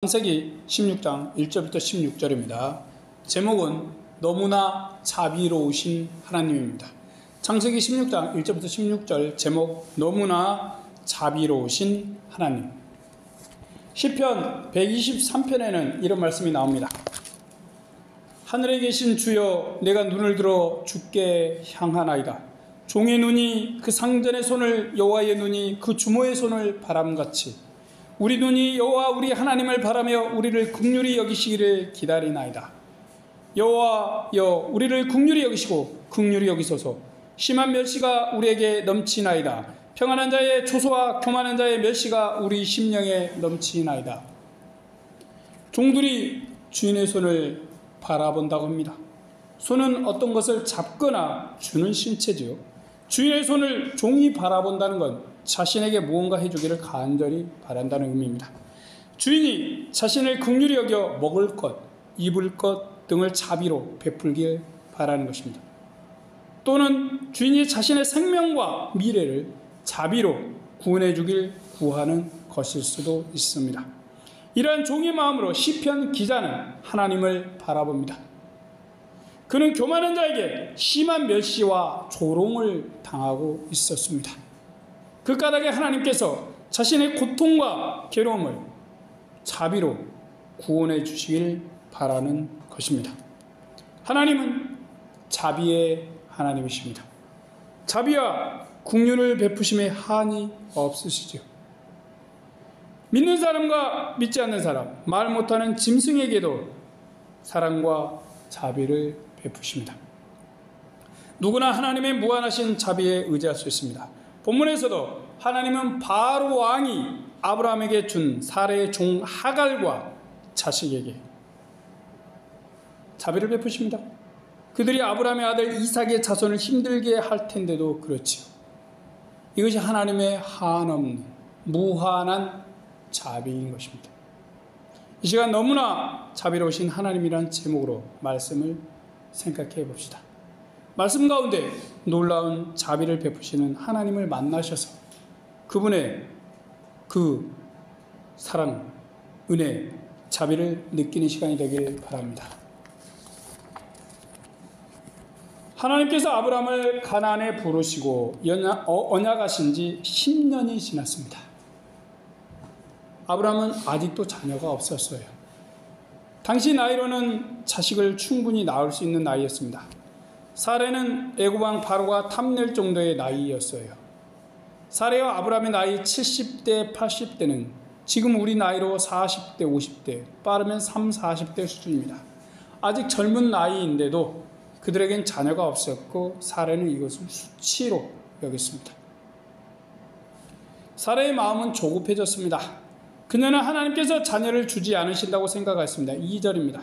창세기 16장 1절부터 16절입니다. 제목은 너무나 자비로우신 하나님입니다. 창세기 16장 1절부터 16절 제목 너무나 자비로우신 하나님. 시편 123편에는 이런 말씀이 나옵니다. 하늘에 계신 주여, 내가 눈을 들어 주께 향하나이다. 종의 눈이 그 상전의 손을, 여호와의 눈이 그 주모의 손을 바람같이 우리 눈이 여호와 우리 하나님을 바라며 우리를 긍휼히 여기시기를 기다리나이다. 여호와여, 우리를 긍휼히 여기시고 긍휼히 여기소서. 심한 멸시가 우리에게 넘치나이다. 평안한 자의 초소와 교만한 자의 멸시가 우리 심령에 넘치나이다. 종들이 주인의 손을 바라본다고 합니다. 손은 어떤 것을 잡거나 주는 신체지요. 주인의 손을 종이 바라본다는 건 자신에게 무언가 해주기를 간절히 바란다는 의미입니다. 주인이 자신을 긍휼히 여겨 먹을 것, 입을 것 등을 자비로 베풀길 바라는 것입니다. 또는 주인이 자신의 생명과 미래를 자비로 구원해 주길 구하는 것일 수도 있습니다. 이러한 종의 마음으로 시편 기자는 하나님을 바라봅니다. 그는 교만한 자에게 심한 멸시와 조롱을 당하고 있었습니다. 그 까닭에 하나님께서 자신의 고통과 괴로움을 자비로 구원해 주시길 바라는 것입니다. 하나님은 자비의 하나님이십니다. 자비와 긍휼을 베푸심에 한이 없으시죠. 믿는 사람과 믿지 않는 사람, 말 못하는 짐승에게도 사랑과 자비를 베푸십니다. 누구나 하나님의 무한하신 자비에 의지할 수 있습니다. 본문에서도 하나님은 바로 왕이 아브라함에게 준 사레의 종 하갈과 자식에게 자비를 베푸십니다. 그들이 아브라함의 아들 이삭의 자손을 힘들게 할 텐데도 그렇지요. 이것이 하나님의 한없는 무한한 자비인 것입니다. 이 시간 너무나 자비로우신 하나님이라는 제목으로 말씀을 생각해 봅시다. 말씀 가운데 놀라운 자비를 베푸시는 하나님을 만나셔서 그분의 그 사랑, 은혜, 자비를 느끼는 시간이 되길 바랍니다. 하나님께서 아브라함을 가나안에 부르시고 언약하신 지 10년이 지났습니다. 아브라함은 아직도 자녀가 없었어요. 당시 나이로는 자식을 충분히 낳을 수 있는 나이였습니다. 사레는 애굽 왕 바로가 탐낼 정도의 나이였어요. 사레와 아브라함의 나이 70대, 80대는 지금 우리 나이로 40대, 50대, 빠르면 30, 40대 수준입니다. 아직 젊은 나이인데도 그들에겐 자녀가 없었고 사레는 이것을 수치로 여겼습니다. 사레의 마음은 조급해졌습니다. 그녀는 하나님께서 자녀를 주지 않으신다고 생각했습니다. 2절입니다.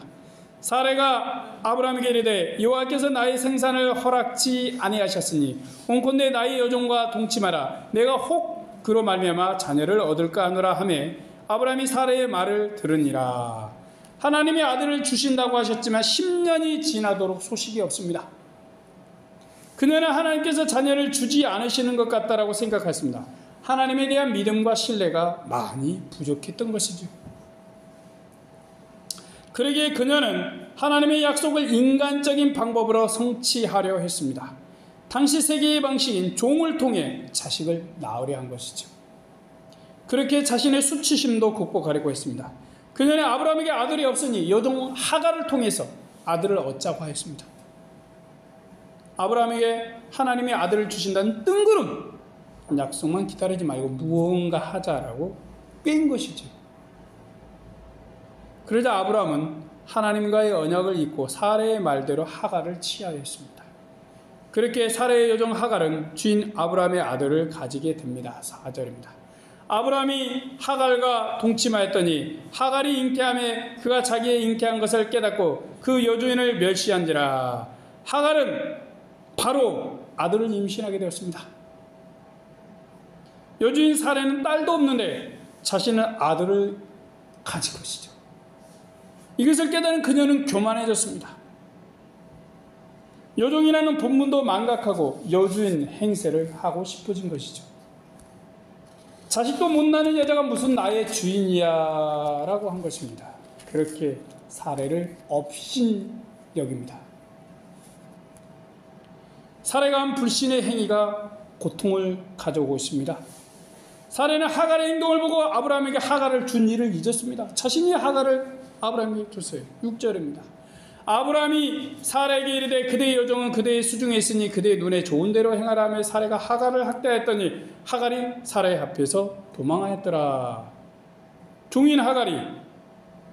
사레가 아브라함에게 이르되 여호와께서 나의 생산을 허락지 아니하셨으니 온컨대 나의 여종과 동침하라. 내가 혹 그로 말미암아 자녀를 얻을까 하노라 하매 아브라함이 사레의 말을 들으니라. 하나님이 아들을 주신다고 하셨지만 10년이 지나도록 소식이 없습니다. 그녀는 하나님께서 자녀를 주지 않으시는 것 같다라고 생각했습니다. 하나님에 대한 믿음과 신뢰가 많이 부족했던 것이죠. 그러기에 그녀는 하나님의 약속을 인간적인 방법으로 성취하려 했습니다. 당시 세계의 방식인 종을 통해 자식을 낳으려 한 것이죠. 그렇게 자신의 수치심도 극복하려고 했습니다. 그녀는 아브라함에게 아들이 없으니 여종 하갈을 통해서 아들을 얻자고 하였습니다. 아브라함에게 하나님의 아들을 주신다는 뜬구름 약속만 기다리지 말고 무언가 하자라고 뺀 것이죠. 그러자 아브라함은 하나님과의 언약을 잊고 사레의 말대로 하갈을 취하였습니다. 그렇게 사레의 여종 하갈은 주인 아브라함의 아들을 가지게 됩니다. 4절입니다. 아브라함이 하갈과 동침하였더니 하갈이 잉태함에 그가 자기의 잉태한 것을 깨닫고 그 여주인을 멸시한지라. 하갈은 바로 아들을 임신하게 되었습니다. 여주인 사레는 딸도 없는데 자신은 아들을 가진 것이죠. 이것을 깨달은 그녀는 교만해졌습니다. 여종이라는 본분도 망각하고 여주인 행세를 하고 싶어진 것이죠. 자식도 못 낳는 여자가 무슨 나의 주인이야 라고 한 것입니다. 그렇게 사례를 업신여깁니다. 사례가 한 불신의 행위가 고통을 가져오고 있습니다. 사례는 하갈의 행동을 보고 아브라함에게 하갈을 준 일을 잊었습니다. 자신이 하갈을 아브라함에게 줬어요. 6절입니다. 아브라함이 사례에게 이르되 그대의 여종은 그대의 수중에 있으니 그대의 눈에 좋은 대로 행하라 하며 사례가 하갈을 학대하였더니 하갈이 사례 앞에서 도망하였더라. 종인 하갈이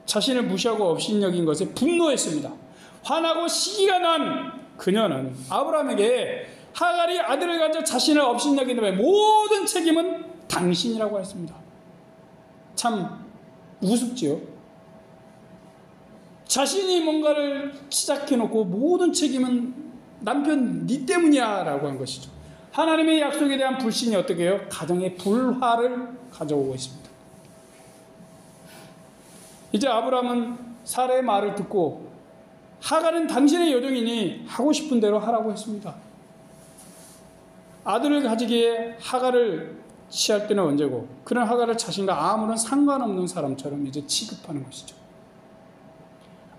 자신을 무시하고 업신여긴 것에 분노했습니다. 화나고 시기가 난 그녀는 아브라함에게 하갈이 아들을 가져 자신을 업신여긴다면 모든 책임은 당신이라고 했습니다. 참 우습지요. 자신이 뭔가를 시작해놓고 모든 책임은 남편 네 때문이야 라고 한 것이죠. 하나님의 약속에 대한 불신이 어떻게 해요? 가정의 불화를 가져오고 있습니다. 이제 아브라함은 사라의 말을 듣고 하갈은 당신의 여종이니 하고 싶은 대로 하라고 했습니다. 아들을 가지기에 하갈을 취할 때는 언제고 그런 하갈을 자신과 아무런 상관없는 사람처럼 이제 취급하는 것이죠.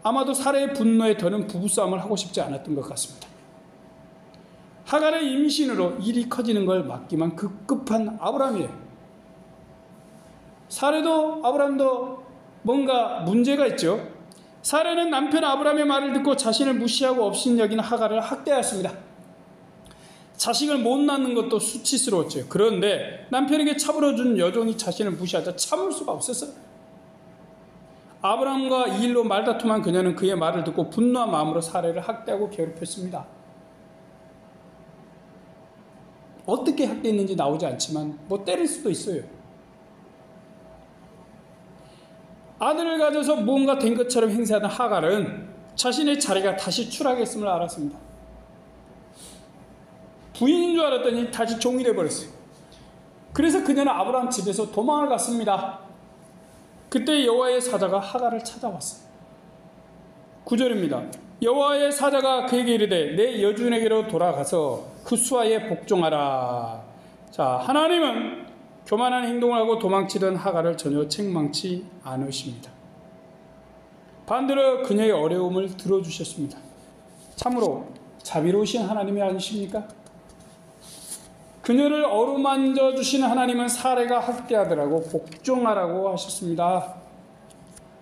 아마도 사라의 분노에 더는 부부싸움을 하고 싶지 않았던 것 같습니다. 하갈의 임신으로 일이 커지는 걸 막기만 급급한 아브라함이에요. 사라도 아브라함도 뭔가 문제가 있죠. 사라는 남편 아브라함의 말을 듣고 자신을 무시하고 업신여기는 하갈을 학대하였습니다. 자식을 못 낳는 것도 수치스러웠죠. 그런데 남편에게 차버려준 여종이 자신을 무시하자 참을 수가 없었어요. 아브라함과 이 일로 말다툼한 그녀는 그의 말을 듣고 분노한 마음으로 사라를 학대하고 괴롭혔습니다. 어떻게 학대했는지 나오지 않지만 뭐 때릴 수도 있어요. 아들을 가져서 무언가 된 것처럼 행세하던 하갈은 자신의 자리가 다시 추락했음을 알았습니다. 부인인 줄 알았더니 다시 종이 되어버렸어요. 그래서 그녀는 아브라함 집에서 도망을 갔습니다. 그때 여호와의 사자가 하갈을 찾아왔어요. 9절입니다. 여호와의 사자가 그에게 이르되 내 여주인에게로 돌아가서 그 수하에 복종하라. 자, 하나님은 교만한 행동을 하고 도망치던 하갈을 전혀 책망치 않으십니다. 반대로 그녀의 어려움을 들어주셨습니다. 참으로 자비로우신 하나님이 아니십니까? 그녀를 어루만져 주시는 하나님은 사례가 학대하더라고 복종하라고 하셨습니다.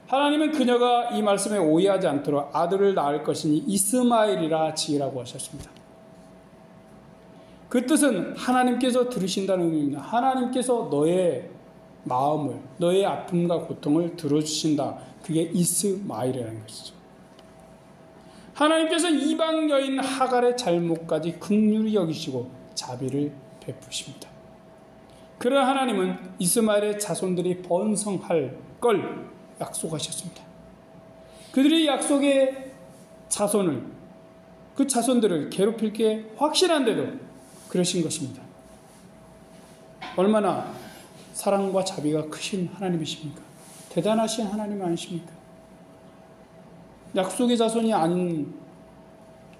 하나님은 그녀가 이 말씀에 오해하지 않도록 아들을 낳을 것이니 이스마엘이라 지으라고 하셨습니다. 그 뜻은 하나님께서 들으신다는 의미입니다. 하나님께서 너의 마음을, 너의 아픔과 고통을 들어주신다. 그게 이스마엘이라는 것이죠. 하나님께서 이방 여인 하갈의 잘못까지 긍휼히 여기시고 자비를 베푸십니다. 그러나 하나님은 이스마엘의 자손들이 번성할 걸 약속하셨습니다. 그들이 약속의 자손을, 그 자손들을 괴롭힐 게 확실한데도 그러신 것입니다. 얼마나 사랑과 자비가 크신 하나님이십니까? 대단하신 하나님 아니십니까? 약속의 자손이 아닌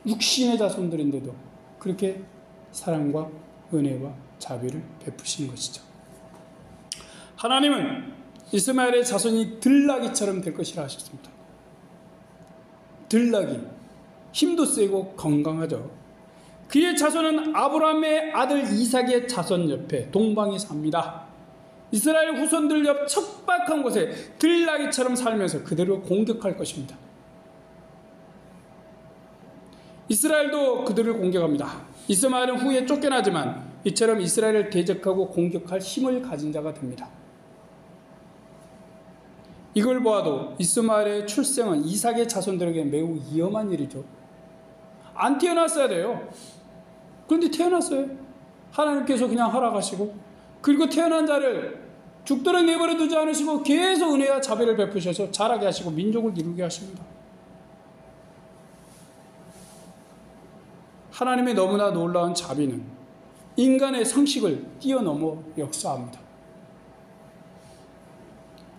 육신의 자손들인데도 그렇게 사랑과 은혜와 자비를 베푸신 것이죠. 하나님은 이스마엘의 자손이 들나귀처럼 될 것이라 하셨습니다. 들나귀, 힘도 세고 건강하죠. 그의 자손은 아브라함의 아들 이삭의 자손 옆에 동방에 삽니다. 이스라엘 후손들 옆 척박한 곳에 들나귀처럼 살면서 그들을 공격할 것입니다. 이스라엘도 그들을 공격합니다. 이스마엘은 후에 쫓겨나지만 이처럼 이스라엘을 대적하고 공격할 힘을 가진 자가 됩니다. 이걸 보아도 이스마엘의 출생은 이삭의 자손들에게 매우 위험한 일이죠. 안 태어났어야 돼요. 그런데 태어났어요. 하나님께서 그냥 허락하시고, 그리고 태어난 자를 죽도록 내버려 두지 않으시고 계속 은혜와 자비를 베푸셔서 자라게 하시고 민족을 이루게 하십니다. 하나님의 너무나 놀라운 자비는 인간의 상식을 뛰어넘어 역사합니다.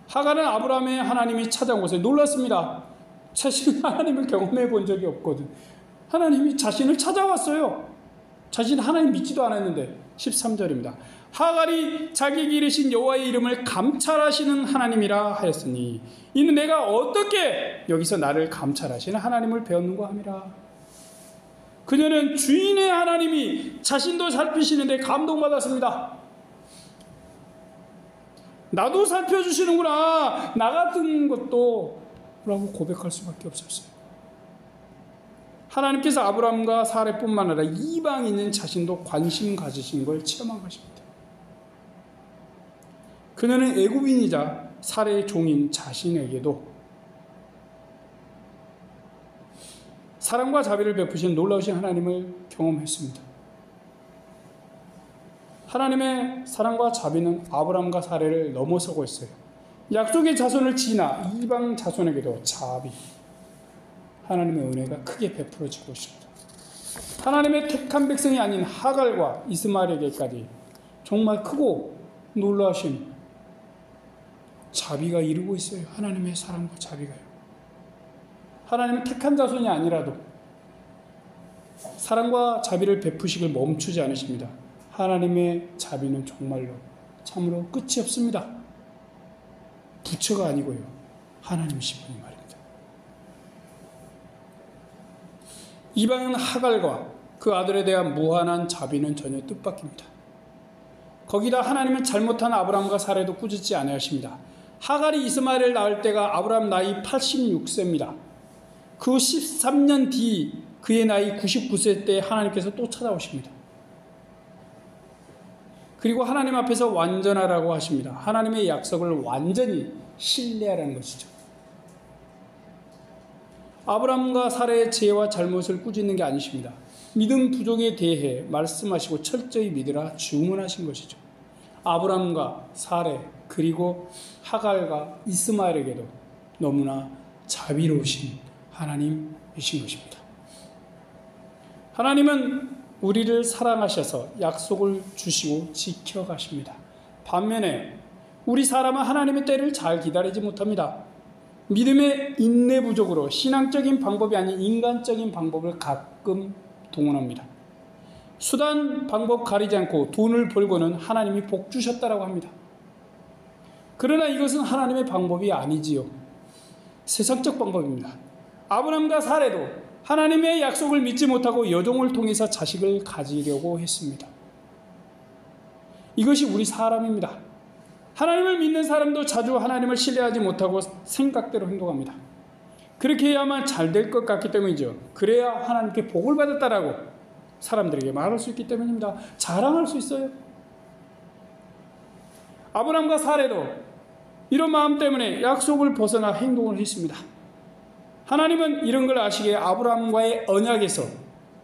하갈은 아브라함의 하나님이 찾아온 것에 놀랐습니다. 자신은 하나님을 경험해 본 적이 없거든. 하나님이 자신을 찾아왔어요. 자신 하나님 믿지도 않았는데 13절입니다. 하갈이 자기에게 이르신 여호와의 이름을 감찰하시는 하나님이라 하였으니 이는 내가 어떻게 여기서 나를 감찰하시는 하나님을 배웠는가 함이라. 그녀는 주인의 하나님이 자신도 살피시는데 감동받았습니다. 나도 살펴주시는구나, 나 같은 것도 라고 고백할 수밖에 없었어요. 하나님께서 아브라함과 사례뿐만 아니라 이방인인 자신도 관심 가지신 걸 체험한 것입니다. 그녀는 애굽인이자 사례의 종인 자신에게도 사랑과 자비를 베푸신 놀라우신 하나님을 경험했습니다. 하나님의 사랑과 자비는 아브라함과 사례를 넘어서고 있어요. 약속의 자손을 지나 이방 자손에게도 자비, 하나님의 은혜가 크게 베풀어지고 있습니다. 하나님의 택한 백성이 아닌 하갈과 이스마엘에게까지 정말 크고 놀라우신 자비가 이루고 있어요. 하나님의 사랑과 자비가요. 하나님은 택한 자손이 아니라도 사랑과 자비를 베푸시길 멈추지 않으십니다. 하나님의 자비는 정말로 참으로 끝이 없습니다. 부처가 아니고요, 하나님이신 분이 말입니다. 이방인 하갈과 그 아들에 대한 무한한 자비는 전혀 뜻밖입니다. 거기다 하나님은 잘못한 아브라함과 사례도 꾸짖지 아니하십니다. 하갈이 이스마엘을 낳을 때가 아브라함 나이 86세입니다. 그 13년 뒤 그의 나이 99세 때 하나님께서 또 찾아오십니다. 그리고 하나님 앞에서 완전하라고 하십니다. 하나님의 약속을 완전히 신뢰하라는 것이죠. 아브라함과 사례의 죄와 잘못을 꾸짖는 게 아니십니다. 믿음 부족에 대해 말씀하시고 철저히 믿으라 주문하신 것이죠. 아브라함과 사례 그리고 하갈과 이스마엘에게도 너무나 자비로우신 하나님이신 것입니다. 하나님은 우리를 사랑하셔서 약속을 주시고 지켜가십니다. 반면에 우리 사람은 하나님의 때를 잘 기다리지 못합니다. 믿음의 인내 부족으로 신앙적인 방법이 아닌 인간적인 방법을 가끔 동원합니다. 수단 방법 가리지 않고 돈을 벌고는 하나님이 복 주셨다라고 합니다. 그러나 이것은 하나님의 방법이 아니지요. 세상적 방법입니다. 아브라함과 사례도 하나님의 약속을 믿지 못하고 여종을 통해서 자식을 가지려고 했습니다. 이것이 우리 사람입니다. 하나님을 믿는 사람도 자주 하나님을 신뢰하지 못하고 생각대로 행동합니다. 그렇게 해야만 잘 될 것 같기 때문이죠. 그래야 하나님께 복을 받았다라고 사람들에게 말할 수 있기 때문입니다. 자랑할 수 있어요. 아브라함과 사례도 이런 마음 때문에 약속을 벗어나 행동을 했습니다. 하나님은 이런 걸 아시기에 아브라함과의 언약에서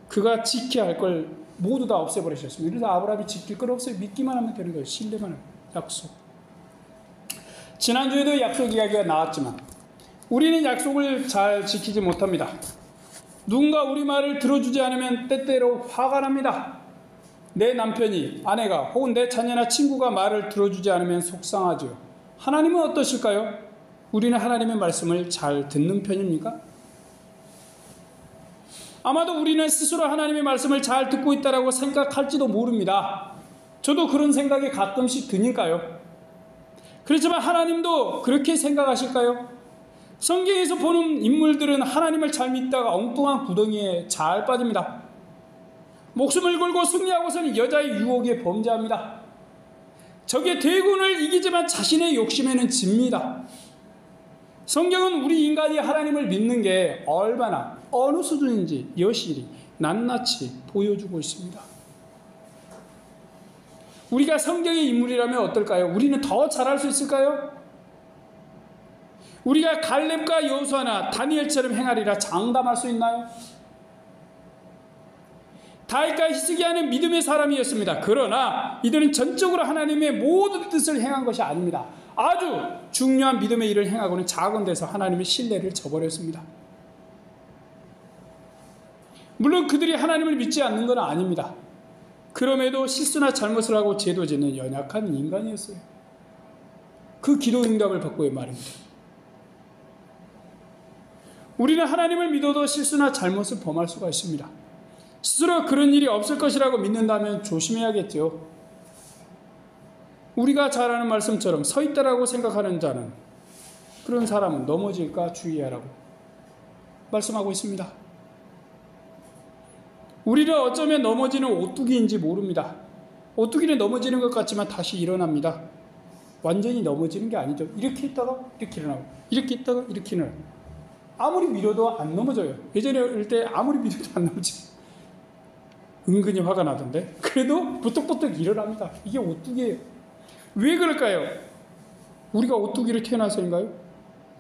그가 지켜야 할 걸 모두 다 없애버리셨습니다. 그래서 아브라함이 지킬 걸 없어요. 믿기만 하면 되는 거예요. 신뢰만 하면. 약속. 지난주에도 약속 이야기가 나왔지만 우리는 약속을 잘 지키지 못합니다. 누군가 우리 말을 들어주지 않으면 때때로 화가 납니다. 내 남편이, 아내가 혹은 내 자녀나 친구가 말을 들어주지 않으면 속상하죠. 하나님은 어떠실까요? 우리는 하나님의 말씀을 잘 듣는 편입니까? 아마도 우리는 스스로 하나님의 말씀을 잘 듣고 있다고 생각할지도 모릅니다. 저도 그런 생각이 가끔씩 드니까요. 그렇지만 하나님도 그렇게 생각하실까요? 성경에서 보는 인물들은 하나님을 잘 믿다가 엉뚱한 구덩이에 잘 빠집니다. 목숨을 걸고 승리하고서는 여자의 유혹에 범죄합니다. 적의 대군을 이기지만 자신의 욕심에는 집니다. 성경은 우리 인간이 하나님을 믿는 게 얼마나 어느 수준인지 여실히 낱낱이 보여주고 있습니다. 우리가 성경의 인물이라면 어떨까요? 우리는 더 잘할 수 있을까요? 우리가 갈렙과 여호수아나 다니엘처럼 행하리라 장담할 수 있나요? 다윗과 히스기야는 믿음의 사람이었습니다. 그러나 이들은 전적으로 하나님의 모든 뜻을 행한 것이 아닙니다. 아주 중요한 믿음의 일을 행하고는 작은 데서 하나님의 신뢰를 저버렸습니다. 물론 그들이 하나님을 믿지 않는 건 아닙니다. 그럼에도 실수나 잘못을 하고 죄도 짓는 연약한 인간이었어요. 그 기도 응답을 받고의 말입니다. 우리는 하나님을 믿어도 실수나 잘못을 범할 수가 있습니다. 스스로 그런 일이 없을 것이라고 믿는다면 조심해야겠죠. 우리가 잘 아는 말씀처럼 서 있다라고 생각하는 자는, 그런 사람은 넘어질까 주의하라고 말씀하고 있습니다. 우리를 어쩌면 넘어지는 오뚜기인지 모릅니다. 오뚜기는 넘어지는 것 같지만 다시 일어납니다. 완전히 넘어지는 게 아니죠. 이렇게 있다가 이렇게 일어나고, 이렇게 있다가 이렇게 일어나고. 아무리 밀어도 안 넘어져요. 예전에 어릴 때 아무리 밀어도 안 넘어져요. 은근히 화가 나던데. 그래도 부떡부떡 일어납니다. 이게 오뚜기예요. 왜 그럴까요? 우리가 오뚜기로 태어나서인가요?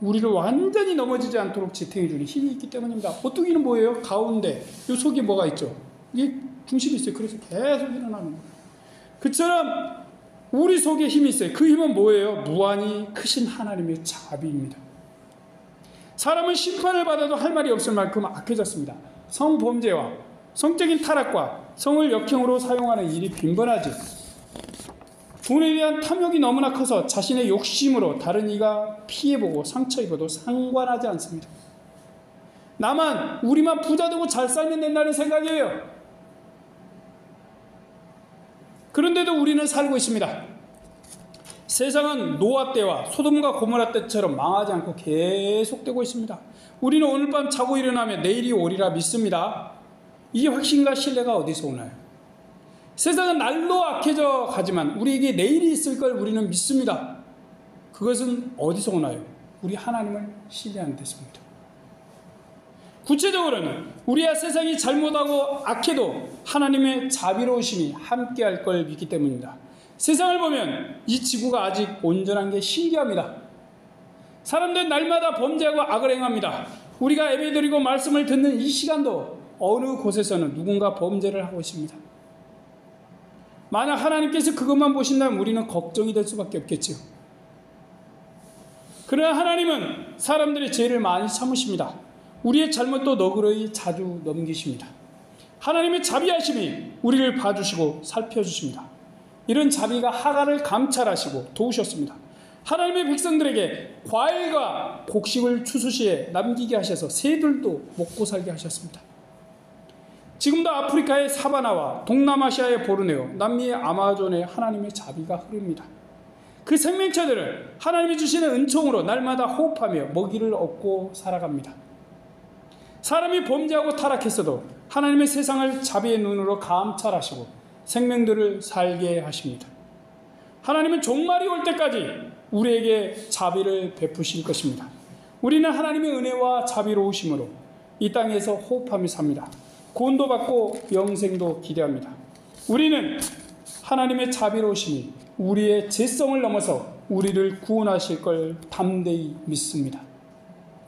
우리를 완전히 넘어지지 않도록 지탱해주는 힘이 있기 때문입니다. 오뚜기는 뭐예요? 가운데 이 속에 뭐가 있죠? 이게 중심이 있어요. 그래서 계속 일어나는 거예요. 그처럼 우리 속에 힘이 있어요. 그 힘은 뭐예요? 무한히 크신 하나님의 자비입니다. 사람은 심판을 받아도 할 말이 없을 만큼 악해졌습니다. 성범죄와 성적인 타락과 성을 역행으로 사용하는 일이 빈번하지. 돈에 대한 탐욕이 너무나 커서 자신의 욕심으로 다른 이가 피해보고 상처 입어도 상관하지 않습니다. 우리만 부자 되고 잘 살면 된다는 생각이에요. 그런데도 우리는 살고 있습니다. 세상은 노아 때와 소돔과 고모라 때처럼 망하지 않고 계속되고 있습니다. 우리는 오늘 밤 자고 일어나면 내일이 오리라 믿습니다. 이 확신과 신뢰가 어디서 오나요? 세상은 날로 악해져 가지만 우리에게 내일이 있을 걸 우리는 믿습니다. 그것은 어디서 오나요? 우리 하나님을 신뢰하는 데서입니다. 구체적으로는 우리와 세상이 잘못하고 악해도 하나님의 자비로우심이 함께할 걸 믿기 때문입니다. 세상을 보면 이 지구가 아직 온전한 게 신기합니다. 사람들은 날마다 범죄하고 악을 행합니다. 우리가 예배드리고 말씀을 듣는 이 시간도 어느 곳에서는 누군가 범죄를 하고 있습니다. 만약 하나님께서 그것만 보신다면 우리는 걱정이 될 수밖에 없겠죠. 그러나 하나님은 사람들의 죄를 많이 참으십니다. 우리의 잘못도 너그러이 자주 넘기십니다. 하나님의 자비하심이 우리를 봐주시고 살펴주십니다. 이런 자비가 하갈을 감찰하시고 도우셨습니다. 하나님의 백성들에게 과일과 곡식을 추수시에 남기게 하셔서 새들도 먹고 살게 하셨습니다. 지금도 아프리카의 사바나와 동남아시아의 보르네오, 남미의 아마존에 하나님의 자비가 흐릅니다. 그 생명체들은 하나님이 주시는 은총으로 날마다 호흡하며 먹이를 얻고 살아갑니다. 사람이 범죄하고 타락했어도 하나님의 세상을 자비의 눈으로 감찰하시고 생명들을 살게 하십니다. 하나님은 종말이 올 때까지 우리에게 자비를 베푸실 것입니다. 우리는 하나님의 은혜와 자비로우심으로 이 땅에서 호흡하며 삽니다. 구원도 받고 영생도 기대합니다. 우리는 하나님의 자비로우심이 우리의 죄성을 넘어서 우리를 구원하실 걸 담대히 믿습니다.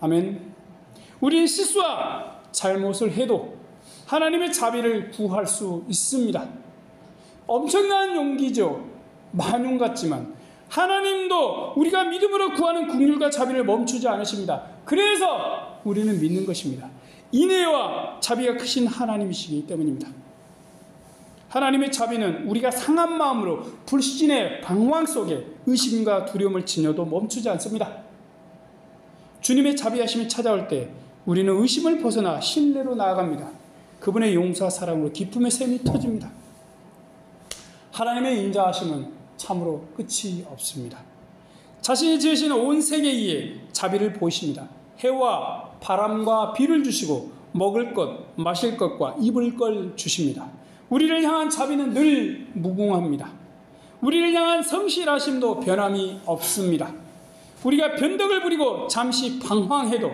아멘. 우리는 실수와 잘못을 해도 하나님의 자비를 구할 수 있습니다. 엄청난 용기죠. 만용 같지만 하나님도 우리가 믿음으로 구하는 긍휼과 자비를 멈추지 않으십니다. 그래서 우리는 믿는 것입니다. 인애와 자비가 크신 하나님이시기 때문입니다. 하나님의 자비는 우리가 상한 마음으로 불신의 방황 속에 의심과 두려움을 지녀도 멈추지 않습니다. 주님의 자비하심이 찾아올 때 우리는 의심을 벗어나 신뢰로 나아갑니다. 그분의 용서와 사랑으로 기쁨의 샘이 터집니다. 하나님의 인자하심은 참으로 끝이 없습니다. 자신이 지으신 온 세계 위에 자비를 보이십니다. 해와 바람과 비를 주시고 먹을 것, 마실 것과 입을 걸 주십니다. 우리를 향한 자비는 늘 무궁합니다. 우리를 향한 성실하심도 변함이 없습니다. 우리가 변덕을 부리고 잠시 방황해도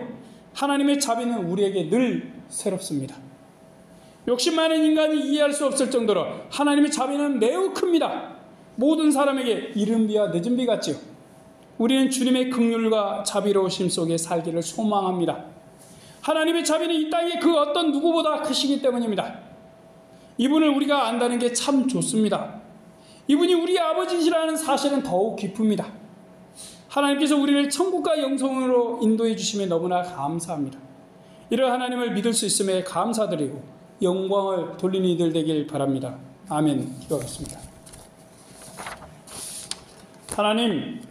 하나님의 자비는 우리에게 늘 새롭습니다. 욕심 많은 인간이 이해할 수 없을 정도로 하나님의 자비는 매우 큽니다. 모든 사람에게 이른 비와 늦은 비 같지요. 우리는 주님의 긍휼과 자비로우심 속에 살기를 소망합니다. 하나님의 자비는 이 땅의 그 어떤 누구보다 크시기 때문입니다. 이분을 우리가 안다는 게 참 좋습니다. 이분이 우리 아버지시라는 사실은 더욱 기쁩니다. 하나님께서 우리를 천국과 영생으로 인도해 주심에 너무나 감사합니다. 이런 하나님을 믿을 수 있음에 감사드리고 영광을 돌리는 이들 되길 바랍니다. 아멘. 기도하겠습니다. 하나님,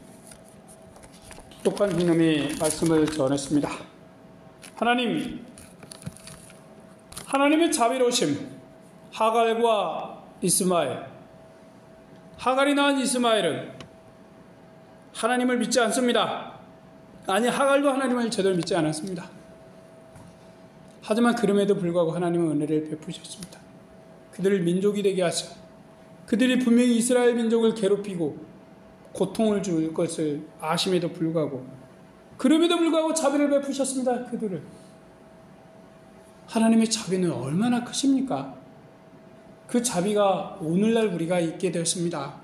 똑똑한 주님의 말씀을 전했습니다. 하나님, 하나님의 자비로우심, 하갈과 이스마엘. 하갈이 낳은 이스마엘은 하나님을 믿지 않습니다. 아니, 하갈도 하나님을 제대로 믿지 않았습니다. 하지만 그럼에도 불구하고 하나님은 은혜를 베푸셨습니다. 그들을 민족이 되게 하시고, 그들이 분명히 이스라엘 민족을 괴롭히고 고통을 줄 것을 아심에도 불구하고, 그럼에도 불구하고 자비를 베푸셨습니다. 그들을. 하나님의 자비는 얼마나 크십니까? 그 자비가 오늘날 우리가 있게 되었습니다.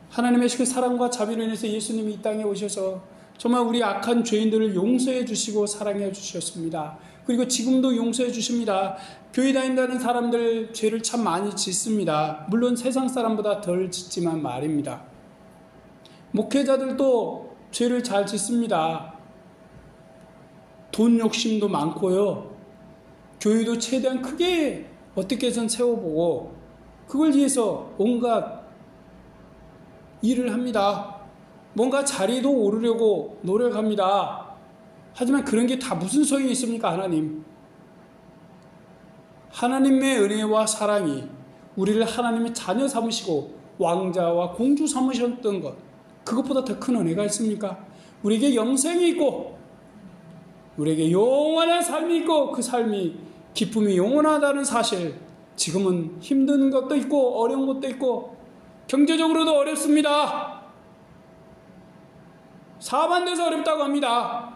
하나님의 그 사랑과 자비로 인해서 예수님이 이 땅에 오셔서 정말 우리 악한 죄인들을 용서해 주시고 사랑해 주셨습니다. 그리고 지금도 용서해 주십니다. 교회 다닌다는 사람들 죄를 참 많이 짓습니다. 물론 세상 사람보다 덜 짓지만 말입니다. 목회자들도 죄를 잘 짓습니다. 돈 욕심도 많고요. 교회도 최대한 크게 어떻게 해선 세워보고 그걸 위해서 온갖 일을 합니다. 뭔가 자리도 오르려고 노력합니다. 하지만 그런 게 다 무슨 소용이 있습니까? 하나님의 은혜와 사랑이 우리를 하나님의 자녀 삼으시고 왕자와 공주 삼으셨던 것, 그것보다 더 큰 은혜가 있습니까? 우리에게 영생이 있고 우리에게 영원한 삶이 있고 그 삶이 기쁨이 영원하다는 사실, 지금은 힘든 것도 있고 어려운 것도 있고 경제적으로도 어렵습니다. 사반돼서 어렵다고 합니다.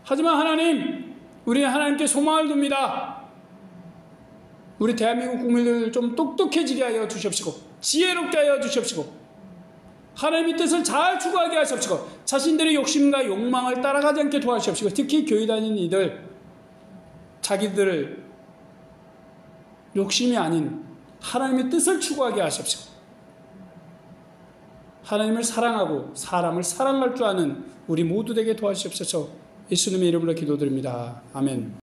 하지만 하나님, 우리는 하나님께 소망을 둡니다. 우리 대한민국 국민들 좀 똑똑해지게 하여 주십시고 지혜롭게 하여 주십시고 하나님의 뜻을 잘 추구하게 하십시고 자신들의 욕심과 욕망을 따라가지 않게 도와주십시고, 특히 교회 다니는 이들 자기들 욕심이 아닌 하나님의 뜻을 추구하게 하십시고 하나님을 사랑하고 사람을 사랑할 줄 아는 우리 모두 되게 도와주십시오. 예수님의 이름으로 기도드립니다. 아멘.